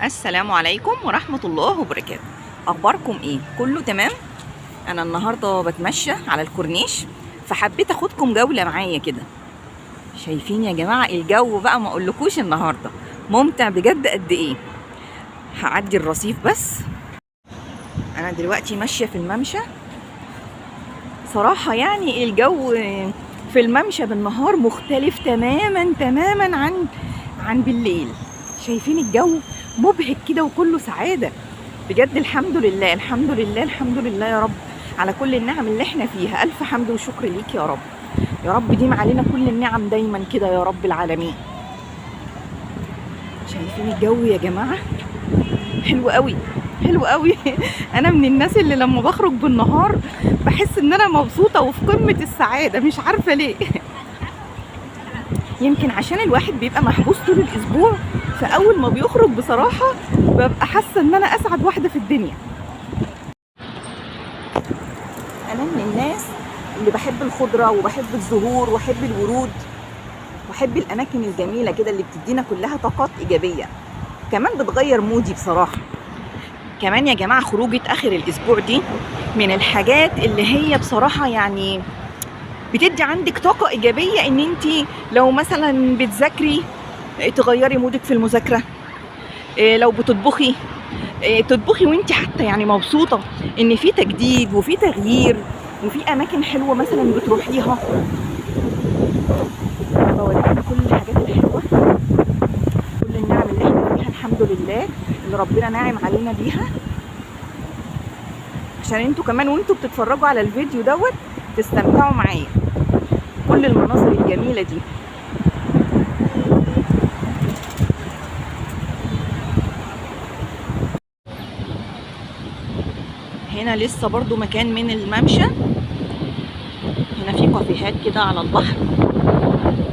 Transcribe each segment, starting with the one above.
السلام عليكم ورحمة الله وبركاته. أخباركم إيه؟ كله تمام؟ أنا النهاردة بتمشى على الكورنيش، فحبيت أخدكم جولة معايا كده. شايفين يا جماعة الجو بقى، ما أقولكوش النهاردة ممتع بجد قد إيه. هعدي الرصيف بس. أنا دلوقتي ماشية في الممشى. صراحة يعني الجو في الممشى بالنهار مختلف تماما عن بالليل. شايفين الجو مبهج كده وكله سعادة بجد. الحمد لله الحمد لله الحمد لله يا رب على كل النعم اللي احنا فيها. ألف حمد وشكر ليك يا رب. يا رب ديم علينا كل النعم دايما كده يا رب العالمين. شايفين الجو يا جماعة حلو قوي حلو قوي. انا من الناس اللي لما بخرج بالنهار بحس ان انا مبسوطة وفي قمة السعادة، مش عارفة ليه. يمكن عشان الواحد بيبقى محبوس طول الاسبوع، فاول ما بيخرج بصراحة ببقى حاسة ان انا اسعد واحدة في الدنيا. انا من الناس اللي بحب الخضرة وبحب الزهور وبحب الورود وبحب الاماكن الجميلة كده اللي بتدينا كلها طاقات ايجابية، كمان بتغير مودي بصراحة. كمان يا جماعة خروجة اخر الاسبوع دي من الحاجات اللي هي بصراحة يعني بتدي عندك طاقة ايجابية، ان انتي لو مثلا بتذاكري تغيري مودك في المذاكرة. لو بتطبخي تطبخي وانتي حتى يعني مبسوطة ان في تجديد وفي تغيير وفي اماكن حلوة مثلا بتروحيها. بوريكم كل الحاجات الحلوة، كل النعم اللي احنا فيها الحمد لله اللي ربنا ناعم علينا بيها، عشان انتوا كمان وانتوا بتتفرجوا على الفيديو دوت تستمتعوا معايا كل المناظر الجميلة دي. هنا لسه برضو مكان من الممشى، هنا في كافيهات كده على البحر.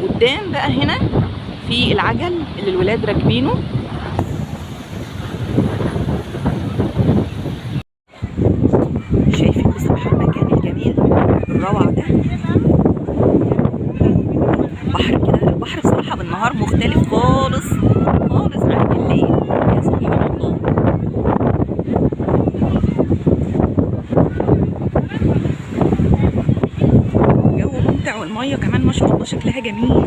قدام بقى هنا في العجل اللي الولاد راكبينه. شايفين بصراحة المكان الجميل الروعة ده. بحر كده، البحر بصراحة بالنهار مختلف خالص خالص عن بالليل. يا سبحان الله. جو ممتع والمية كمان ما شاء الله شكلها جميل.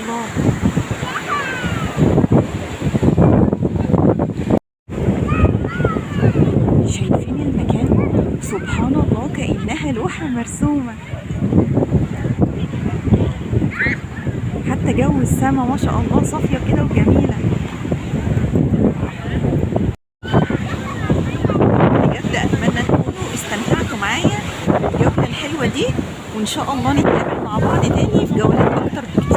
الله. شايفين المكان؟ سبحان الله كأنها لوحة مرسومة. حتى جو السما ما شاء الله صافية كده وجميلة. بجد أتمنى تكونوا استمتعتوا معايا الجولة الحلوة دي، وإن شاء الله نتقابل مع بعض تاني في جولات أكتر بكتير.